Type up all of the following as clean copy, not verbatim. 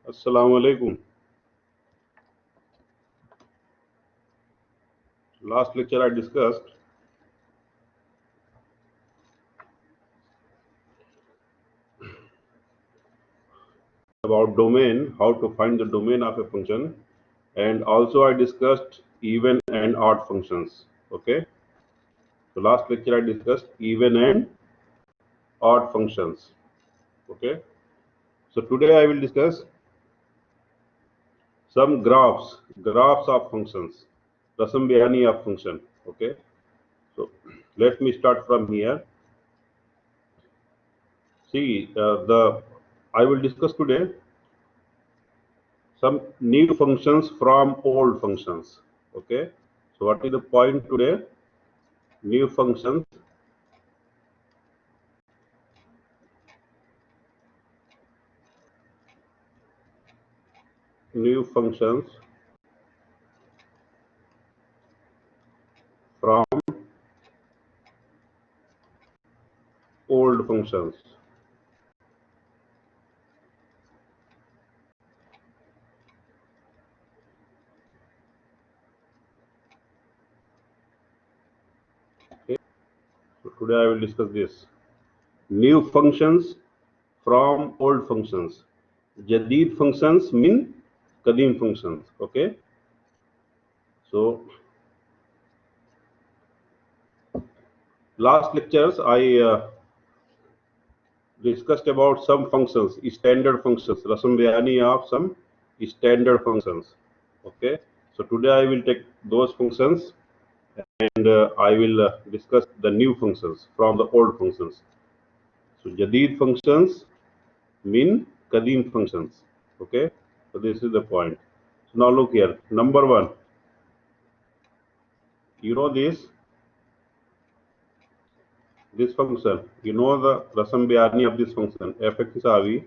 Assalamu alaikum. Last lecture I discussed about domain, how to find the domain of a function, and also I discussed even and odd functions. Okay. So last lecture I discussed even and odd functions. Okay. So today I will discuss some graphs of functions, Rasam Behani of function. Okay. So let me start from here. See, I will discuss today some new functions from old functions. Okay. So what is the point today? New functions new functions from old functions. Okay. So today I will discuss this. New functions from old functions. Jadid functions mean Kadim functions. Okay. So last lectures I discussed about some functions, standard functions, Rasam Behani of some standard functions. Okay. So today I will take those functions and I will discuss the new functions from the old functions. So Jadid functions mean Kadim functions. Okay. So this is the point. So now look here. Number one, you know this function. You know the Rasam Behani of this function. Fx isavi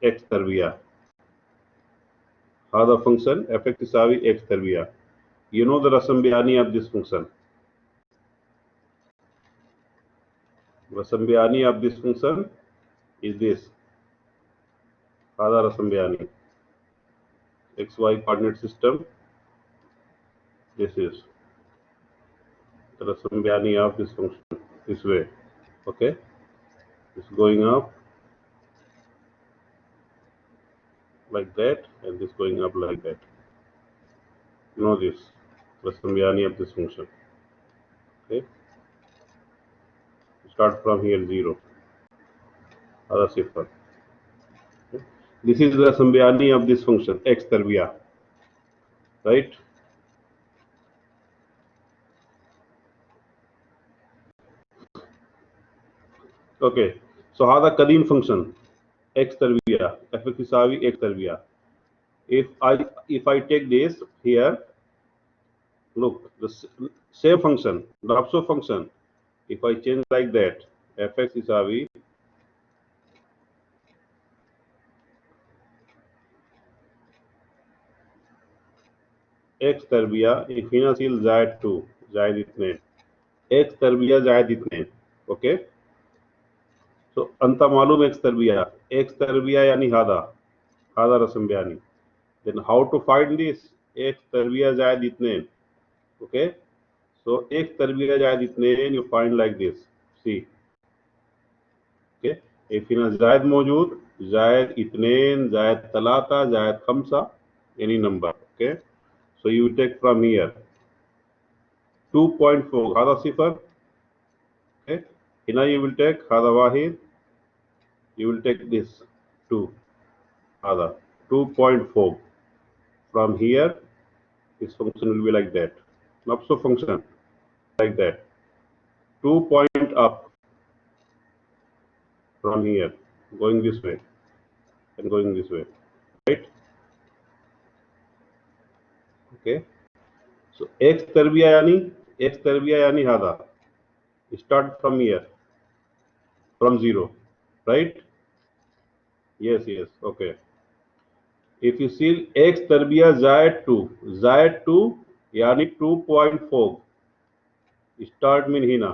x tarbiya. هذا function fx isavi x tarbiya. You know the Rasam Behani of this function. Rasam Behani of this function is this. هذا Rasam Behani. XY coordinate system. This is the Rasam Behani of this function. This way. Okay. It's going up like that and this going up like that. You know this. Rasam Behani of this function. Okay. Start from here 0. Other cipher. Okay. This is the Rasam Behani of this function x tarbiya. Right? Okay. So هذا قديم function x tarbiya fx يساوي x tarbiya. If I take this here, look the same function, the upso function. If I change like that, fx يساوي x तरबिया इफिनासिल जायद 2 जायद इतने x तरबिया जायद इतने okay सो अंत मालूम x तरबिया यानी हादा हादा रस्म बयानी then how to find this x तरबिया जायद इतने ओके सो x तरबिया जायद इतने you find like this see okay इफिना जायद मौजूद जायद इतने जायद तलाता जायद खमसा any number okay so you take from here 2.4 هذا صفر okay هنا you will take هذا واحد you will take this 2 هذا 2.4 from here this function will be like that also function like that 2 point up from here going this way and going this way right okay so x tarbiya yani hada start from here from 0 right yes okay if you see x tarbiya zaid 2 yani 2.4 start mean hina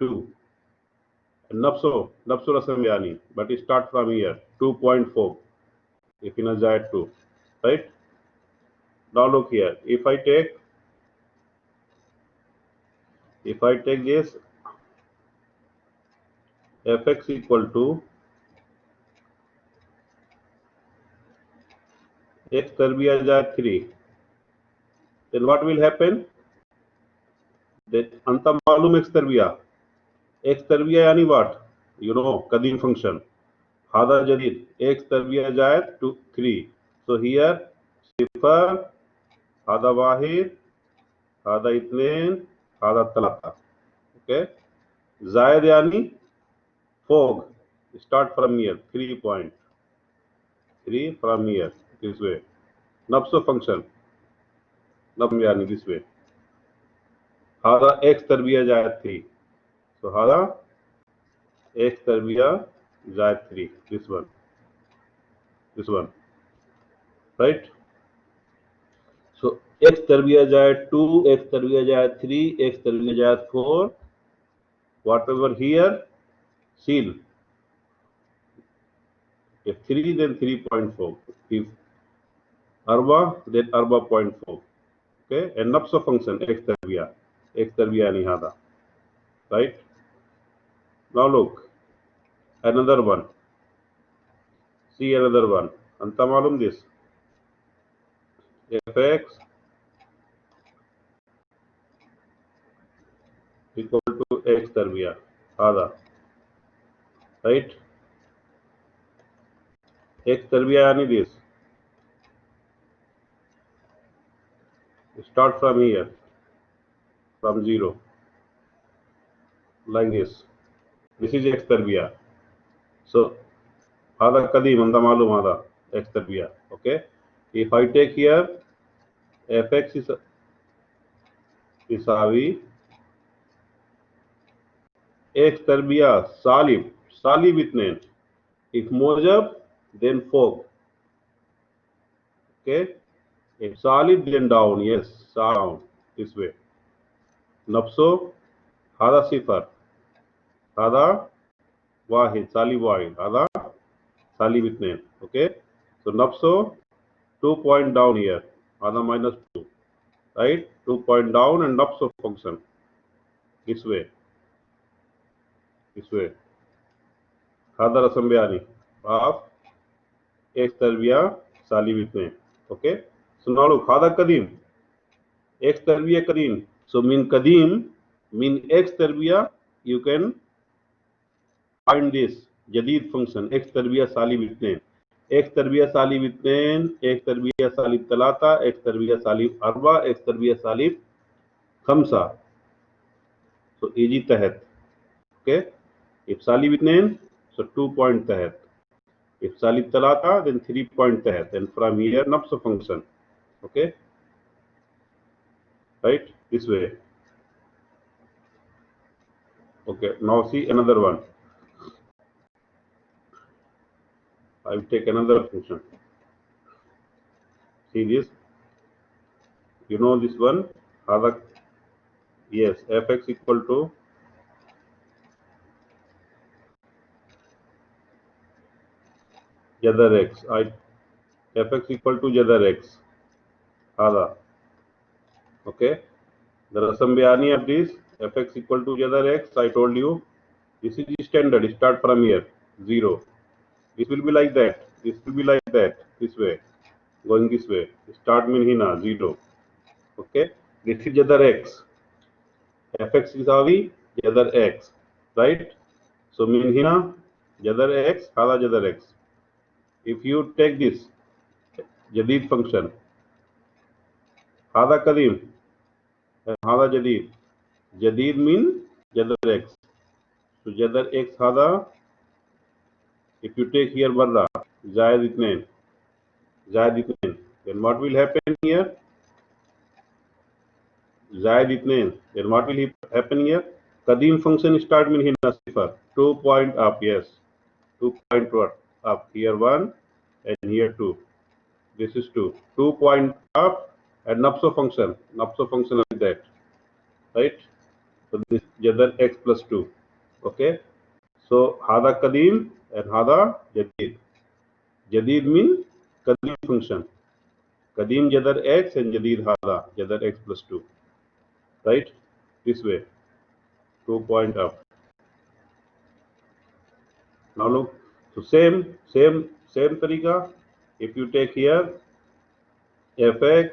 2 nafsu Rasamyani, but it start from here 2.4 if in a Z2, right? Now look here, if I take this fx equal to x tarbiya Z3, then what will happen? Then anta malum x tarbiya yani what? You know, Kadim function. Hada jadid x tarbiya जायद to 3. So here صفر, hada wahid, hada itnain, hada talata. Okay. जायद yani fog. Start from here 3.3 from here this way. Nafsu function. Nafsu yani this way. Hada x tarbiya जायद 3. So hada x tarbiya जायद 3. This one. Right? So x tarbiya जायद 2, x tarbiya जायद 3, x tarbiya जायद 4. Whatever here, seal. If 3, then 3.4. If arba, then arba.4. Okay, and nafsu function x tarbiya yani hada. Right? Now look, another one. See another one. Anta malum this. Fx equal to x tarbiya hada. Right? X tarbiya yani this. Start from here, from 0, like this. This is x tarbiya. So hada kadim anta malum hada x tarbiya. Okay. If I take here fx is Isavi x tarbiya salib itnain. If mojab, then fog. Okay. If salib, then down. Yes, down this way. Nafso hada sifar, hada wahid, salib wahid, hada salib itnain. Okay. So nafso 2 point down here, hada minus 2, right? 2 point down and nafso function this way. Hada rasam bayani of x tarbiya salib itnain. Okay. So now look, hada kadim x tarbiya kadim. So min kadim, min x tarbiya, you can find this jadid function x tarbiya salib itnain. X tarbiya salib itnain, x tarbiya salib talata, x tarbiya salib arba, x tarbiya salib khamsa. So easy tahat. Okay. If salib itnain, so 2 point tahat. If salib talata, then 3 point tahat. And from here, nafs function. Okay. Right? This way. Okay. Now see another one. I will take another function. See this. You know this one. Yes. Fx equal to jadar x. Fx equal to jadar x. Hada. Okay. The rasam bayani of this fx equal to jadar x. I told you this is standard. Start from here 0. This will be like that. This will be like that. This way. Going this way. Start mean hina 0. Okay. This is jadar x. Fx is avi jadar x. Right. So mean hina jadar x. Hada jadar x. If you take this jadid function, hada kadim and hada jadid. Jadid mean jadar x. So jadar x hada. If you take here barra zayed itnain, then what will happen here? Zayed itnain. Then what will happen here? Kadim function start mean hina sifar. 2 point up. Yes. 2 point up. Here 1 and here 2. This is 2. 2 point up and nafso function. Nafso function like that. Right? So this jadar x plus 2. Okay. So hada qadim and hada jadid. Jadid means qadim function. Qadim jadar x and jadid hada jadar x plus 2. Right? This way. 2 point up. Now look. So same tarika. If you take here fx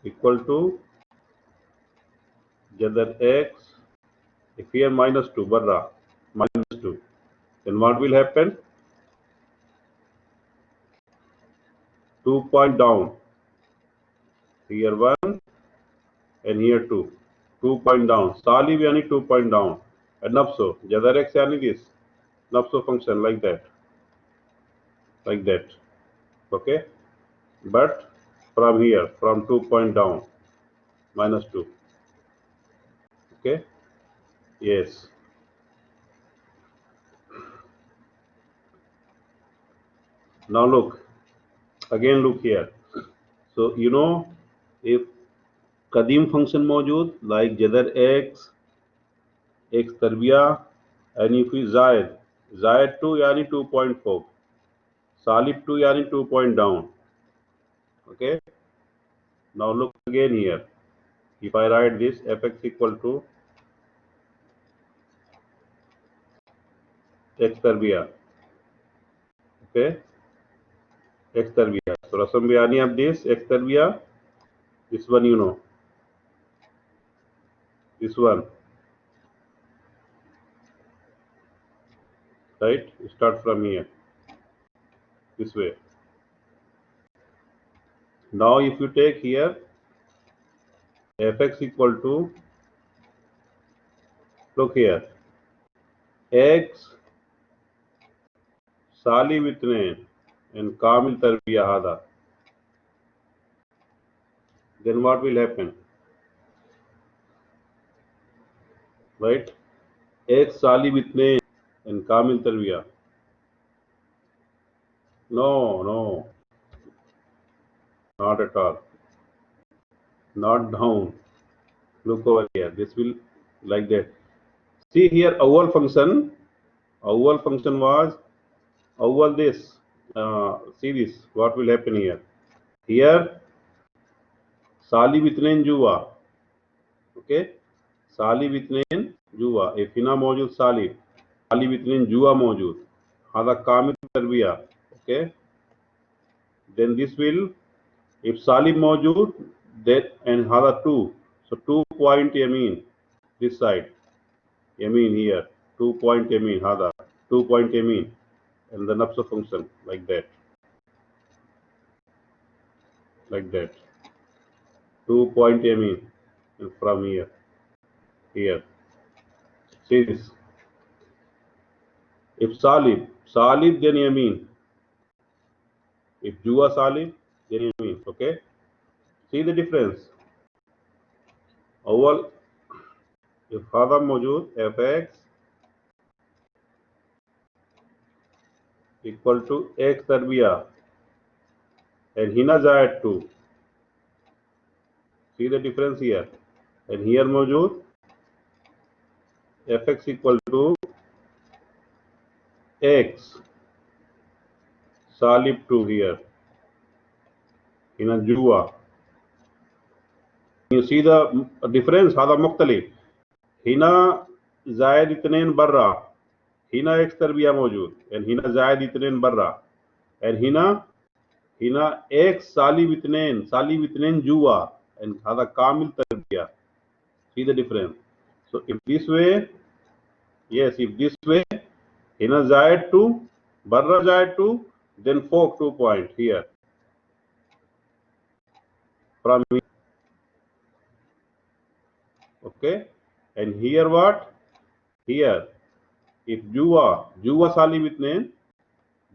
equal to jadar x, if here minus 2 barra minus 2, then what will happen? 2 point down, here 1 and here 2, 2 point down, Salib yani 2 point down, and nafso jadar x yani this nafso function like that, okay, but from here from 2 point down minus 2, okay. Yes. Now look again, look here. So you know, if qadim function मौजूद like jadar x तरबिया, and if we जायद 2 यानी 2.4, salib 2 यानी 2 point down, okay. Now look again here. If I write this fx equal to x tarbiya, okay, x tarbiya. So rasam bayani of this x tarbiya, this one you know, this one, right? Start from here, this way. Now if you take here fx equal to, look here, x salib itne and kamil tarbiya hada, then what will happen? Right? X salib itne and kamil tarbiya. No, not at all. Not down. Look over here. This will like that. See here, awal function was awal this. See this. What will happen here? Here, salib itne juwa. Okay, salib itne juwa. If hina मौजूद salib itne juwa मौजूद. हदा कामिल तरबिया. Okay. Then this will, if salib मौजूद, then and hada 2. So 2 point yamin, this side, yamin here, 2 point yamin, hada, 2 point yamin, and the nafsa function like that. 2 point yamin, and from here. See this. If salib, then yamin. If jua salib, then yamin. Okay. See the difference. Awal, if hada mawjood, fx equal to x tarbiya and hina zaid 2. See the difference here. And here mawjood fx equal to x salib 2 here hina jua. You see the difference? hada mukhtalif. hina zaid itnain barra, hina x tarbiya mawjood and hina zaid itnain barra, and hina x salib itnain jua and hada kamil tarbiya. See the difference? So if this way, hina zaid 2 barra zaid 2, then fork 2 point here from here. Okay, and here what? Here, if jua salib itnain,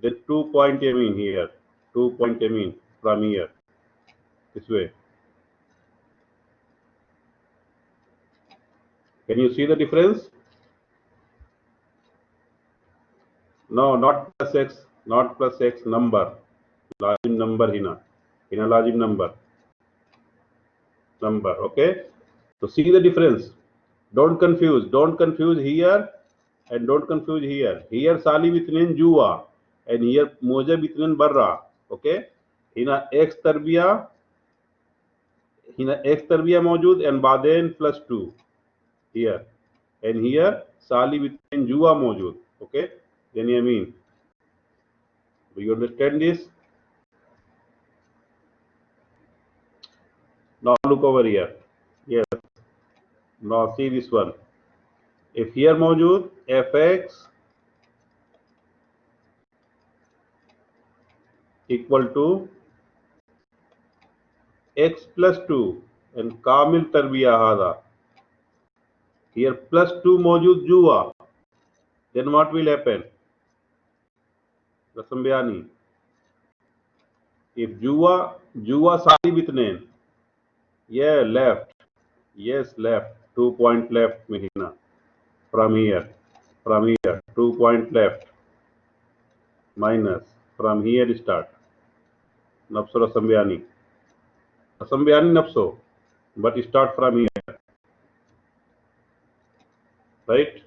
then 2 point yamin here, 2 point yamin from here, this way. Can you see the difference? No, not plus x number. Lazim number hina lazim number. Okay. So see the difference. Don't confuse here and don't confuse here. Here Salib itnen Jua and here Mojab itnen Barra. Okay? Hina X tarbiya मौजूद and बादेन +2 here and here Salib itnen Jua मौजूद. Okay? Then you mean, do you understand this? Now look over here. Yes. Now see this one. If here मौजूद fx equal to x plus 2 and Kamil tarbiya hada. Here +2 मौजूद जुआ. Then what will happen? Rasam Bayani. If Jua Salib itnen. Yeah, left. Yes, left. 2 point left Mihina. From here. 2 point left. Minus. From here start. Nafso Rasam Bayani. Rasam Bayani Nafso. But start from here. Right?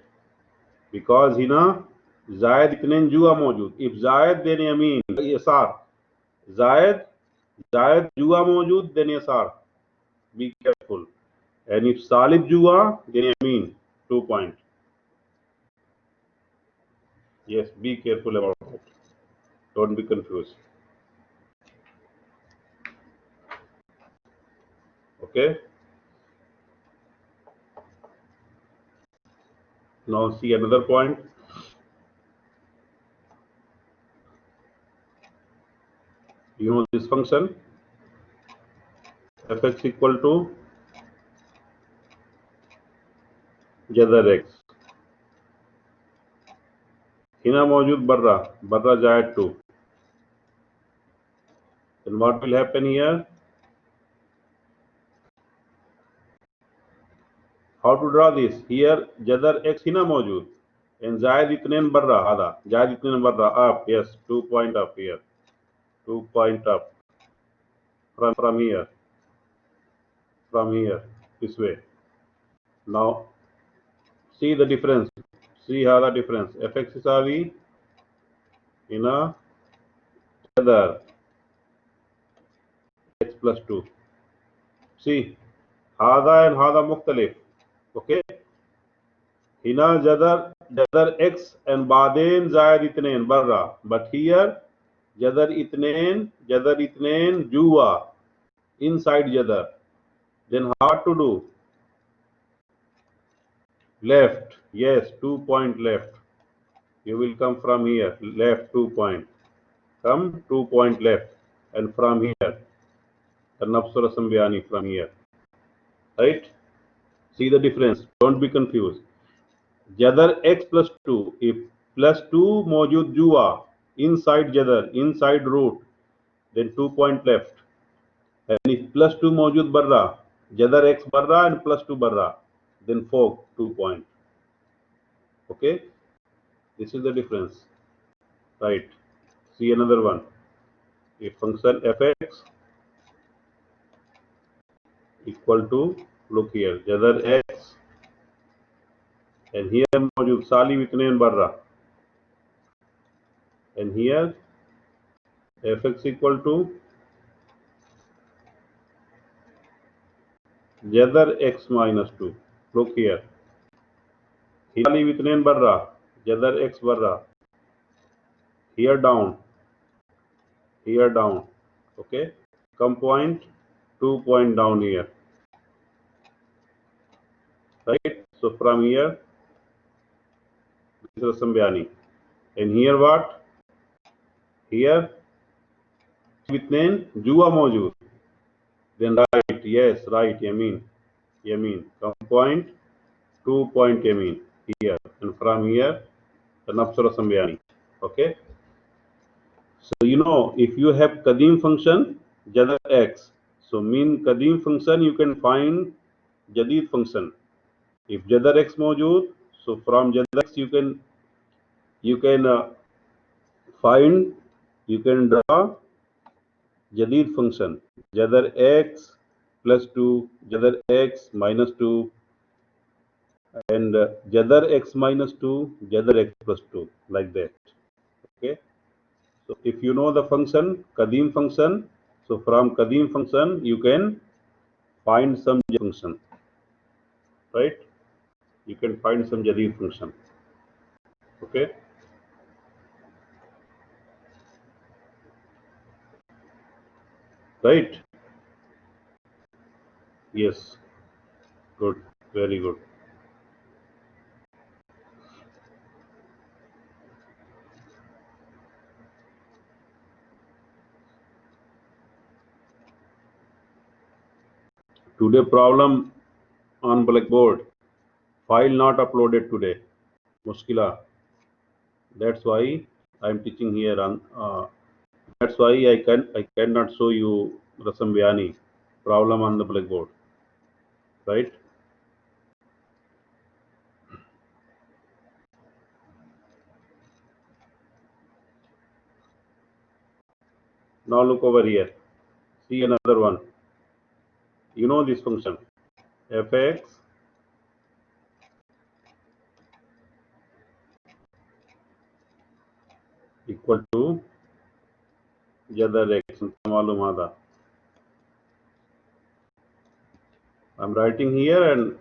Because hina Zayed itnen Jua मौजूद. If Zayed then Yamin. Yasar. Zayed Jua मौजूद then Yasar. Be careful. And if Salib Jua, then Yamin. 2 point. Yes, be careful about it. Don't be confused. Okay? Now see another point. You know this function fx equal to jadar x. Hina मौजूद barra जायद 2. Then what will happen here? How to draw this? Here jadar x hina मौजूद and जायद itnen barra आधा. जायद itnen barra up. Yes, 2 point up here. 2 point up from here. From here this way. Now see the difference. See how the difference. fx is avi in a jadar x plus 2. See, hada and hada mukhtalif. Okay. Hina jadar x and baden zayad itnain barra. But here jadar itnain jua inside jadar. Then how to do? Left. Yes, 2 point left. You will come from here. Left 2 point. Come 2 point left. And from here. The Nafsura Sambyani from here. Right? See the difference. Don't be confused. Jadar x plus 2. If plus 2 मौजूद जुआ inside jadar, inside root, then 2 point left. And if plus 2 मौजूद barra, jadar x barra and plus 2 barra, then 4 2 point. Okay? This is the difference. Right? See another one. If function fx equal to, look here, jadar x and here मौजूद सालिब इतनेन barra and here fx equal to jadar x minus 2. Look here. Here itnen barra, jadar x barra. Here down. Okay. Come point, 2 point down here. Right? So from here, this is Sambyani. And here what? Here itnen jua मौजूद. Then right, yes, right, Yamin. Come point, 2 point Yamin here. And from here, the Nafsura Sambyani. Okay. So you know, if you have Kadim function, Jadar x. So mean Kadim function, you can find Jadid function. If Jadar x मौजूद, so from Jadar x you can find, you can draw Jadid function. Jadar x plus 2, Jadar x minus 2, and jadar x minus 2, jadar x plus 2, like that. Okay. So if you know the function, Kadim function, so from Kadim function you can find some function, right? You can find some Jadid function. Okay. Right? Yes. Good. Very good. Today problem on Blackboard. File not uploaded today. Muskila. That's why I'm teaching here on. That's why I cannot show you Rasam Vyani problem on the Blackboard. Right? Now look over here. See another one. You know this function. Fx equal to jadar x. मालूम आधा. I'm writing here and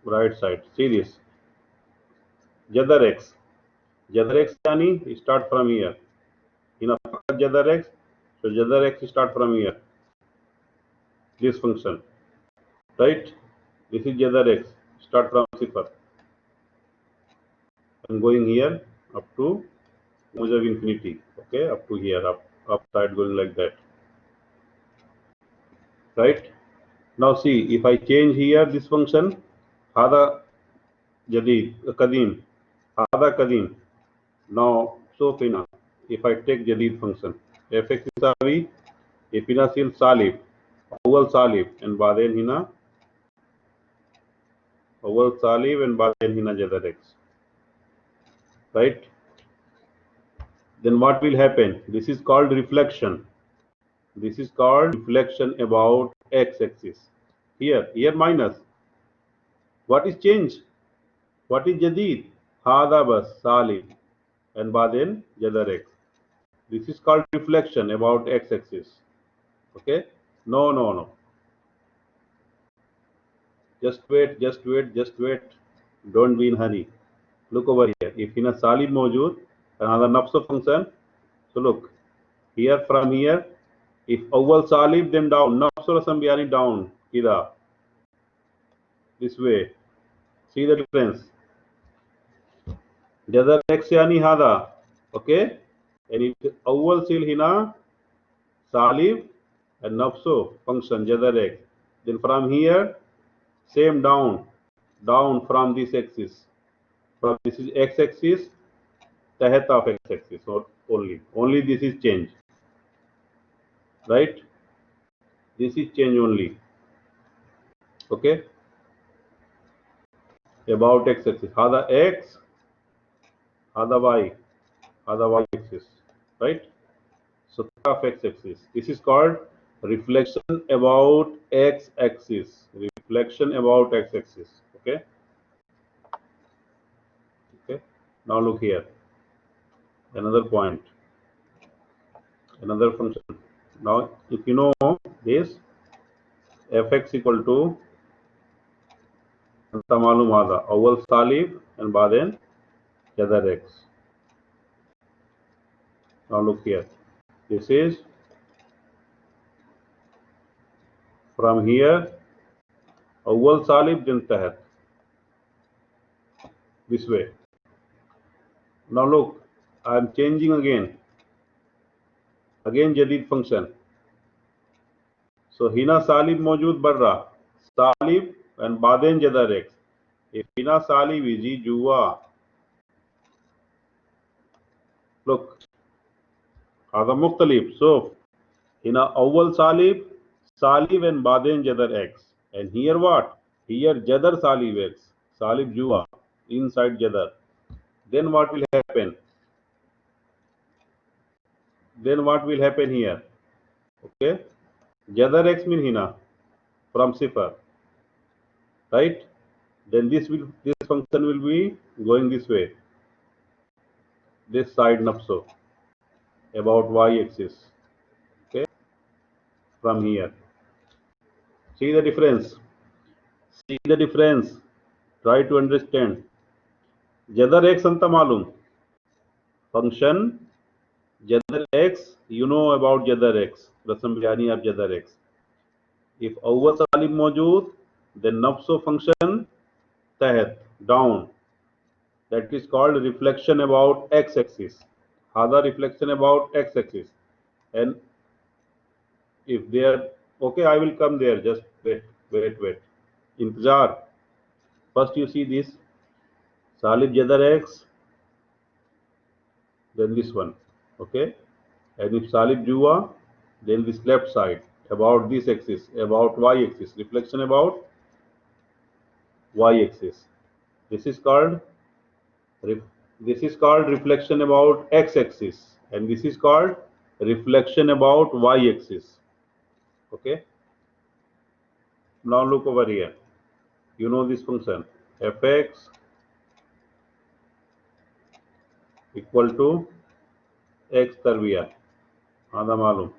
right side. See this. Jadar x. Jadar x yani start from here. In a jadar x, so jadar x start from here. This function, right? This is jadar x. Start from sifar. I'm going here up to mujab infinity. Okay, up to here, up side going like that. Right? Now see, if I change here this function, hada jadid kadim, hada kadim. Now so fina. If I take jadid function, fx isawi ifina sil salib, awal salib, and baden hina awal salib and baden hina jadar x. Right? Then what will happen? This is called reflection. This is called reflection about x-axis. Here minus. What is change? What is jadid? Hada bas salib and baden jadar x. This is called reflection about x-axis. Okay? No, no, no. Just wait, just wait, just wait. Don't be in hurry. Look over here. If in a salib mawjood, another nafs function. So look, here from here, if awwal salib, then down. Nafs rasam yani down. Kida. This way. See the difference. Jadar x yani hada. Okay? And if awwal sil hina salib and nafso function jadar x. Then from here, same down. Down from this axis. From this is x axis, tahat of x axis or only this is change, right? This is change only. Okay, about x axis, hada x, hada y axis, right? So of x axis, this is called reflection about x axis. Reflection about x axis. Okay. Okay, now look here, another point, another function. Now if you know this, fx equal to अंत मालूम आधा अव्वल सालिब and baden jadar x. Now look here. This is from here अव्वल सालिब then tahat. This way. Now look, I am changing again. Again jadid function. So hina salib मौजूद barra. Salib and baden jadar x. If hina salib is juwa. Look. هذا مختلف. So hina awwal salib, salib and baden jadar x. And here what? Here jadar salib x. Salib juwa inside jadar. Then what will happen? Then what will happen here? Okay. Jadar x mean hina from sifar. Right? then this function will be going this way, this side nupso, about y-axis, okay, from here. See the difference. See the difference. Try to understand. Jadar x anta malum. Function Jadar x, you know about Jadar x. रस्म बयानी of Jadar x. If अव्वल सालिब मौजूद, then नफ्सो function तहत, down. That is called reflection about x-axis. Hada reflection about x-axis. And if they are okay, I will come there. Just wait. Intizar. First you see this Salib Jadar x, then this one. Okay. And if Salib Jua, then this left side about this axis, about y-axis, reflection about y-axis. This is called reflection about x-axis, and this is called reflection about y-axis. Okay. Now look over here. You know this function fx equal to x tarbiya. आधा मालूम.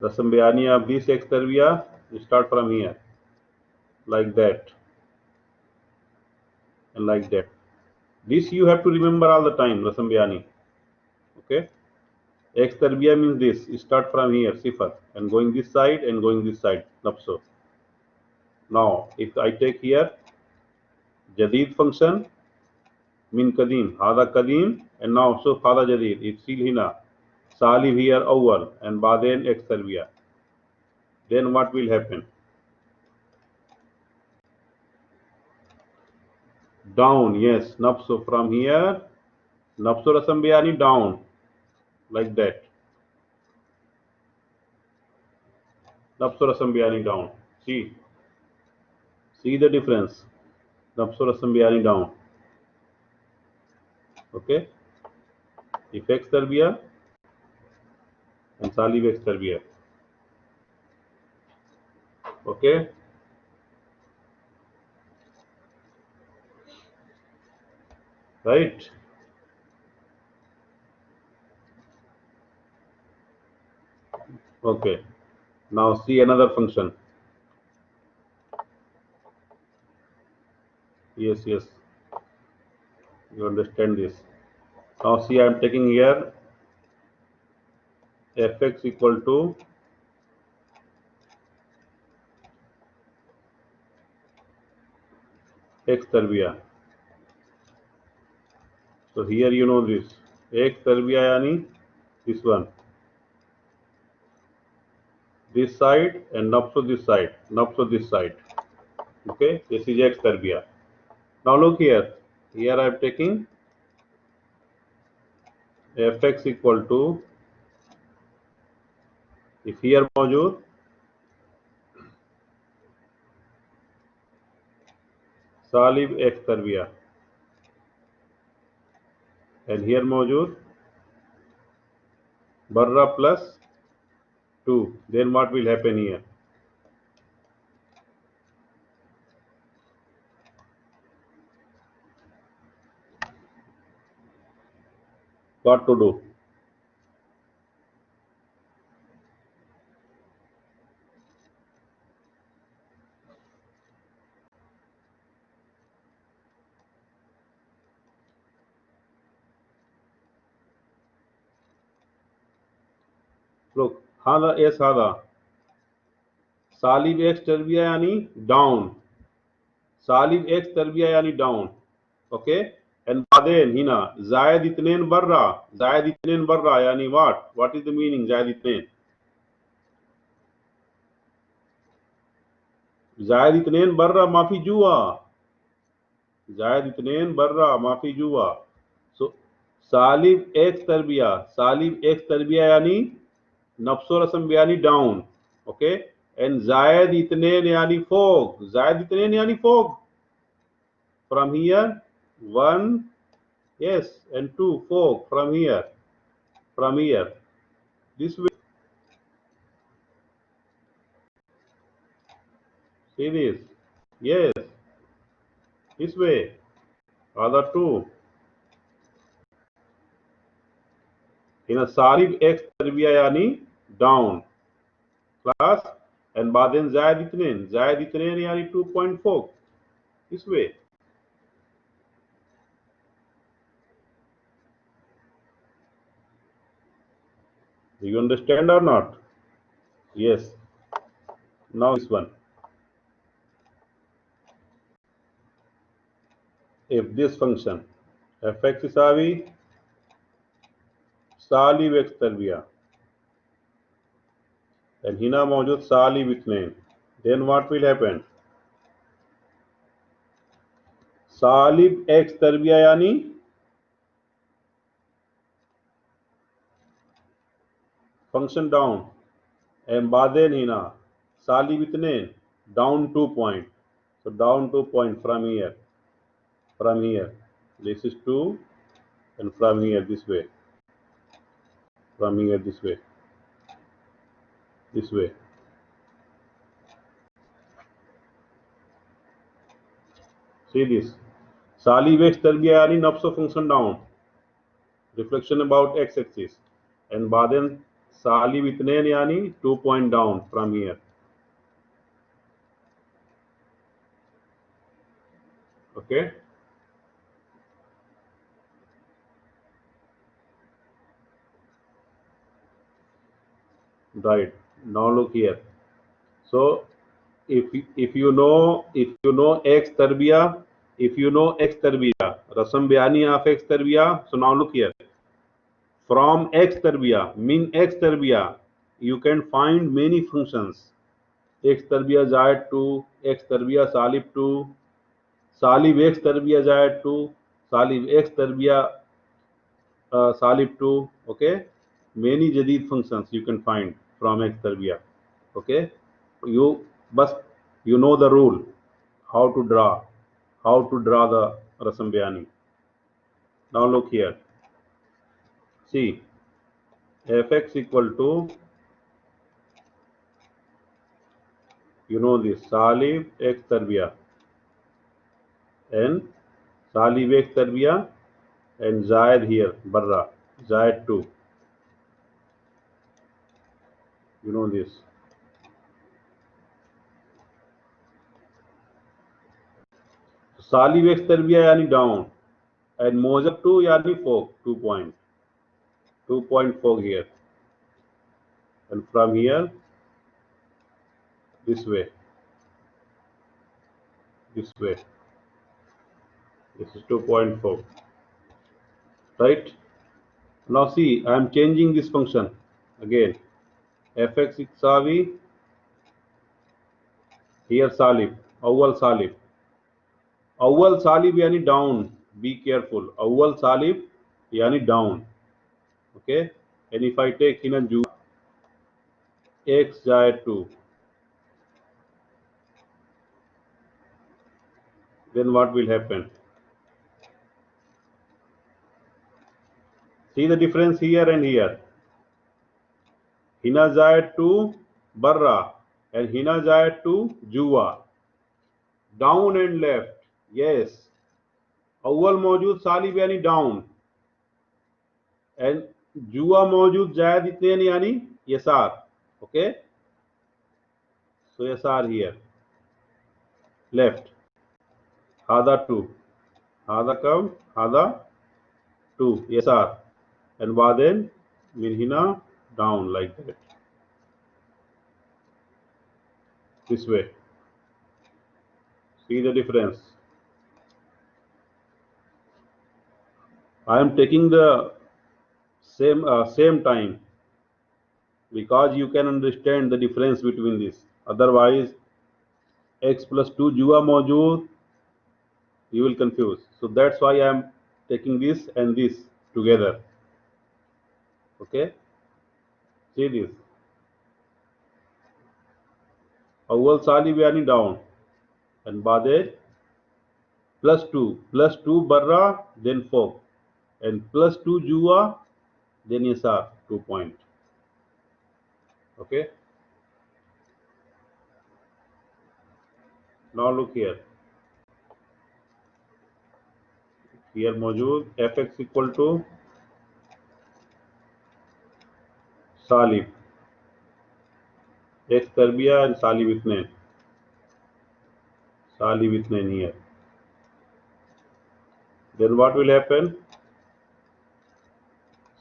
रस्म बयानी of this x tarbiya, you start from here like that and like that. This you have to remember all the time, Rasam Bayani. Okay. X tarbiya means this. You start from here, sifar, and going this side and going this side, nafso. Now, if I take here Jadid function, min kadim, hada kadim, and now so hada Jadid, it's still hina, salib here awwal, and baden X tarbiya. Then what will happen? Down, yes, nafso from here, nafso Rasam Bayani down, like that. Nafso Rasam Bayani down. See the difference. Nafso Rasam Bayani down. Okay. If X tarbiya and Salib X tarbiya. Okay. Right. Okay. Now see another function. Yes. You understand this. Now see, I am taking here fx equal to x tarbiya. So here you know this x tarbiya yani this one, this side, and nafso this side, nafso this side. Okay, this is x tarbiya. Now look here. Here I am taking fx equal to, if here मौजूद सालिब x tarbiya, and here मौजूद barra plus 2, then what will happen here? What to do? Look, hada yes hada. Salib x tarbiya yani down. Salib x tarbiya yani down. Okay? And baden hina zayed itnain barra. Zayed itnain barra yani what? What is the meaning zayed itnain? Zayed itnain barra mafi jua. Zayed itnain barra mafi jua. So salib x tarbiya yani nafso rasam yani down. Okay? And zayed itnain yani fog. Zayed itnain yani fog. From here 1, yes, and 2 fog from here this way. See this. Yes, this way. Other two. هنا सालिब x तरबिया यानी down class and बादेन जायद इतने यानी 2.4 this way. Do you understand or not? Yes. Now this one. If this function fx يساوي सालिब x तरबिया and هنا मौजूद सालिब इतने, then what will happen? सालिब x तरबिया यानी function down and बादेन هنا सालिब इतने down 2 point. So down 2 point from here. This is 2 and from here this way. From here this way. This way. See this. Salib x तरबिया यानी नफ्स function down. Reflection about x axis. And बादेन सालिब इतने यानी 2 point down from here. Okay. Right. Now look here. So if you know x tarbiya, rasam bayani of x tarbiya. So now look here. From x tarbiya, min x tarbiya, you can find many functions. X tarbiya zaid 2, x tarbiya salib 2, salib x tarbiya zaid 2, salib x tarbiya salib 2. Okay, many jadid functions you can find from x tarbiya. Okay, you know the rule, how to draw the rasam bayani. Now look here. See, fx equal to, you know this, salib x tarbiya and salib x tarbiya and zaid here barra zaid 2. You know this. Salib x tarbiya yani down and mojab 2 yani 4, 2.4 here, and from here this way. This is 2.4. Right. Now see, I am changing this function again. fx يساوي here salib, awwal salib yani down. Be careful. Awwal salib yani down. Okay. And if I take in a ju x जाए 2, then what will happen? See the difference here and here. Hina जाए 2 barra and hina जाए 2 juwa. Down and left. Yes. अव्वल मौजूद सालिब यानी down and जुआ मौजूद जायद इतने यानी यसार. Okay, so yasar here, left, hada 2, hada kam, hada 2 yasar, and baden min hina down like that, this way. See the difference. I am taking the same time because you can understand the difference between this. Otherwise x plus 2 jua मौजूद, you will confuse. So that's why I am taking this and this together. Okay, see this. अव्वल सालिब यानी down and बादे plus 2 barra then 4 and plus 2 jua then yasar 2 point. Okay, Now look here. Here मौजूद fx equal to salib x terbiya and salib ithnain. Salib ithnain here. Then what will happen?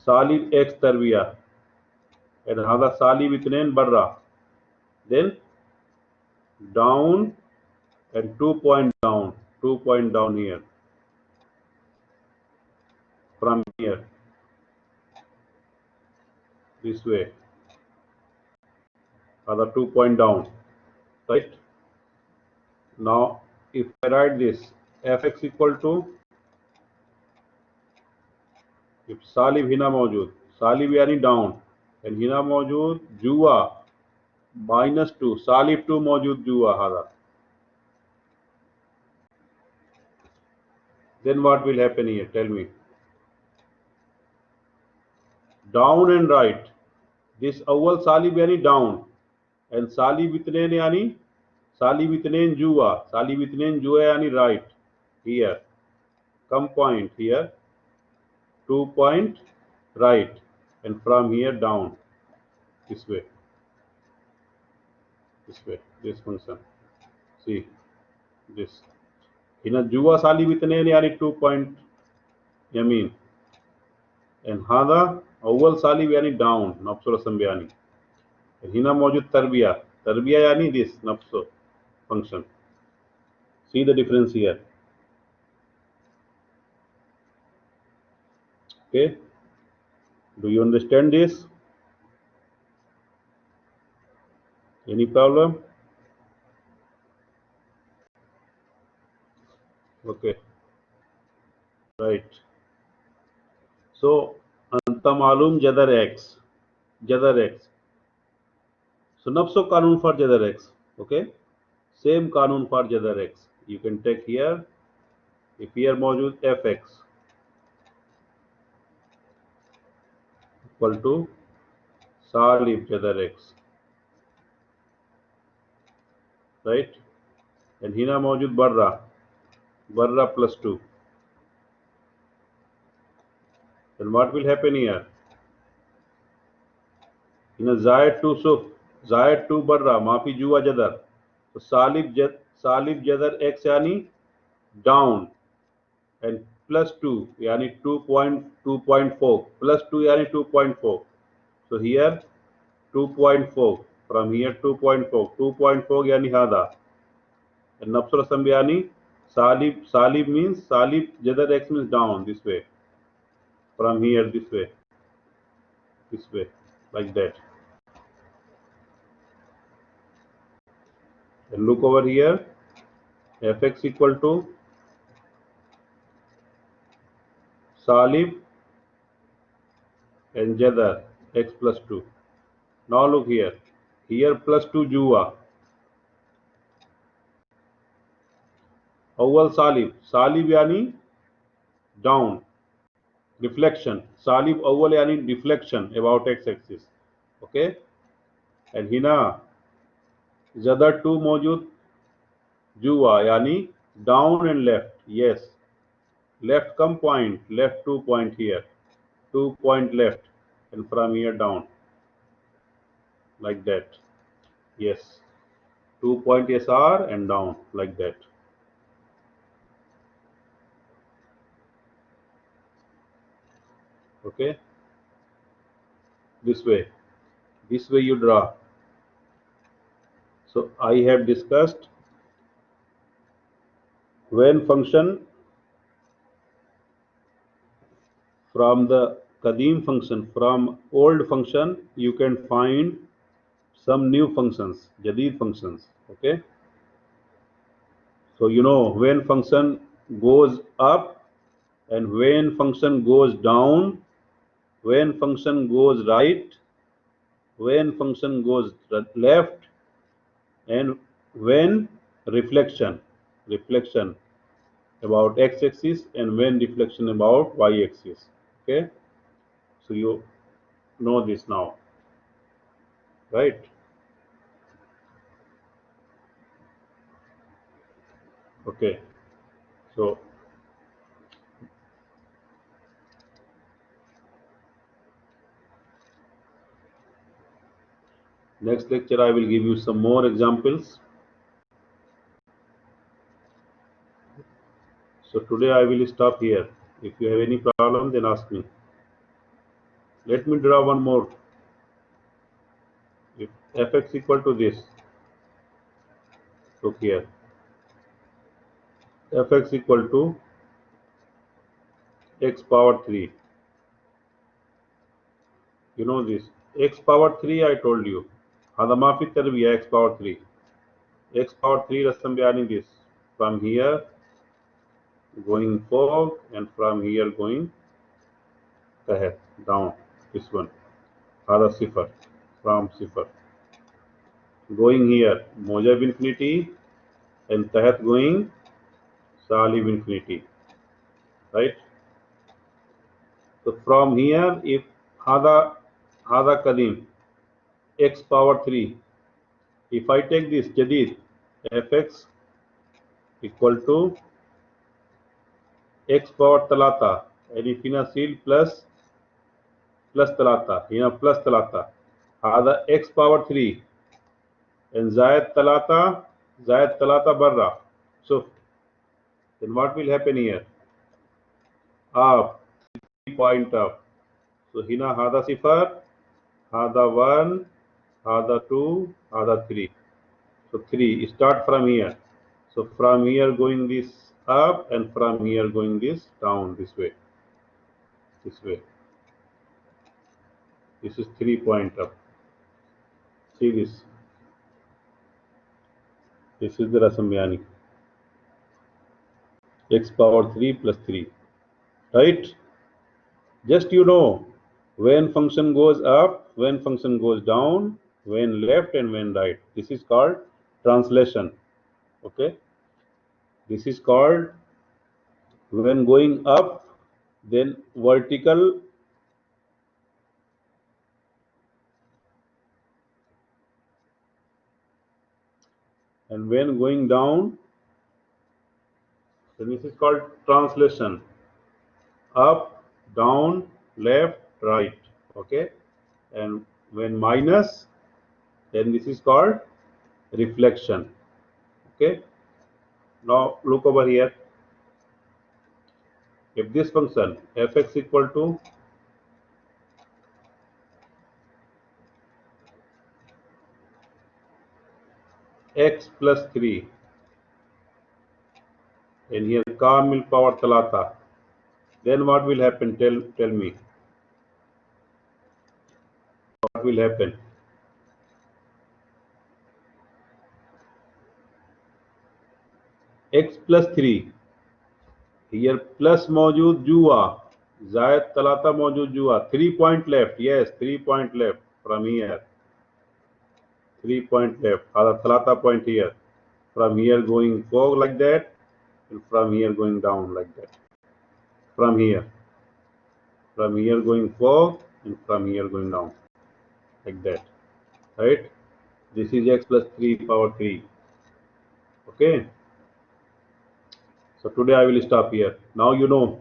Salib x terbiya and hada salib ithnain barra. Then down and 2 point down. 2 point down here. From here. This way. Hada 2 point down. Right? Now if I write this fx equal to, if सालिब Hina मौजूद, सालिब यानी down and Hina मौजूद जुआ -2, सालिब 2 मौजूद जुआ हादा, then what will happen here? Tell me. Down and right. This अव्वल सालिब यानी down and सालिब इतनेन यानी सालिब इतनेन जुआ यानी right. Here come point here, 2 point right and from here down this way, this function. See this. هنا جوا سالب 2 يعني 2 point يمين and هذا أول سالب يعني down نفس الرسم يعني. هنا موجود تربية يعني this نفسه function. See the difference here. Okay, do you understand this? Any problem? Okay, right. So أنت मालूम जदर x. So नफ्सो कानून for जदर x. Okay, same कानून for जदर x. You can take here. If here मौजूद fx equal to सालिब जदर x, right? And Hina मौजूद बर्रा +2. Then what will happen here? Hina जायद 2 बर्रा माफी जुआ जदर. तो सालिब जदर x यानी डाउन and +2 यानी 2.4 +2 यानी 2.4. So here 2.4 from here 2.4 यानी हादा and नफ्स रसम यानी सालिब means सालिब जदर x means down this way, from here this way like that. And look over here, fx equal to salib and jadar x +2. Now look here +2 जुआ अव्वल सालिब यानी down reflection, सालिब अव्वल यानी deflection about x axis. Okay, and हिना जदर 2 मौजूद जुआ यानी down and left. Yes, left come point, left 2 point here, 2 point left and from here down like that. Yes, 2 point SR and down like that. Okay, this way you draw. So I have discussed when function from the Qadim function, from old function you can find some new functions, Jadid functions. Okay, so you know when function goes up and when function goes down, when function goes right, when function goes left, and when reflection about x-axis and when reflection about y-axis. Okay, so you know this now, right? Okay, so next lecture I will give you some more examples. So today I will stop here. If you have any problem, then ask me. Let me draw one more. If fx equal to this, look here. Fx equal to x power 3. You know this. X power 3 I told you. هذا ما في تربية x power 3. X power 3 رسم بيعني this. From here going forward and from here going ahead, down. This one. هذا صفر. From صفر. Going here موجب infinity and تحت going salib infinity. Right? So from here, if هذا قديم x power 3, if I take this jadid fx equal to x power 3 يعني فينا سيل plus 3 هنا plus 3 هذا x power 3 and زائد 3 برا. So then what will happen here? Up, 3 point up. So هنا هذا صفر هذا 1 هذا 2 هذا 3. So 3 start from here. So from here going this up and from here going this down this way. This way. This is 3 point up. See this. This is the Rasamyani. X power 3 plus 3. Right? Just you know when function goes up, when function goes down, when left and when right. This is called translation. Okay? This is called when going up, then vertical, and when going down, then this is called translation. Up, down, left, right. Okay? And when minus, then this is called reflection. Okay? Now look over here. If this function fx equal to x plus 3 and here kamil power 3, then what will happen? Tell me. What will happen? X plus 3 here plus मौजूद जुआ जायद तलाता मौजूद जुआ 3 point left. Yes, 3 point left from here. 3 point left. Other talata point here. From here going forward like that and from here going down like that. From here going forward and from here going down like that. Right? This is x plus 3 power 3. Okay. So today I will stop here. Now you know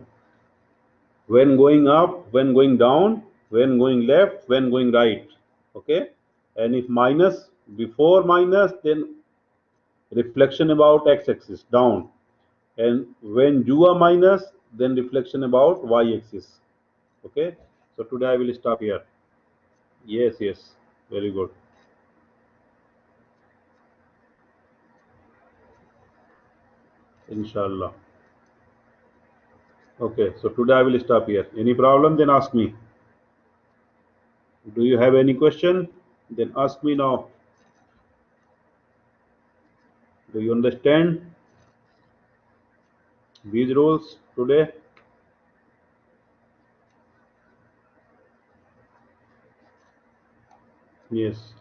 when going up, when going down, when going left, when going right. Okay. And if minus, before minus, then reflection about x-axis down. And when jua minus, then reflection about y-axis. Okay. So today I will stop here. Yes, yes. Very good. Inshallah. Okay. So today I will stop here. Any problem? Then ask me. Do you have any question? Then ask me now. Do you understand these rules today? Yes.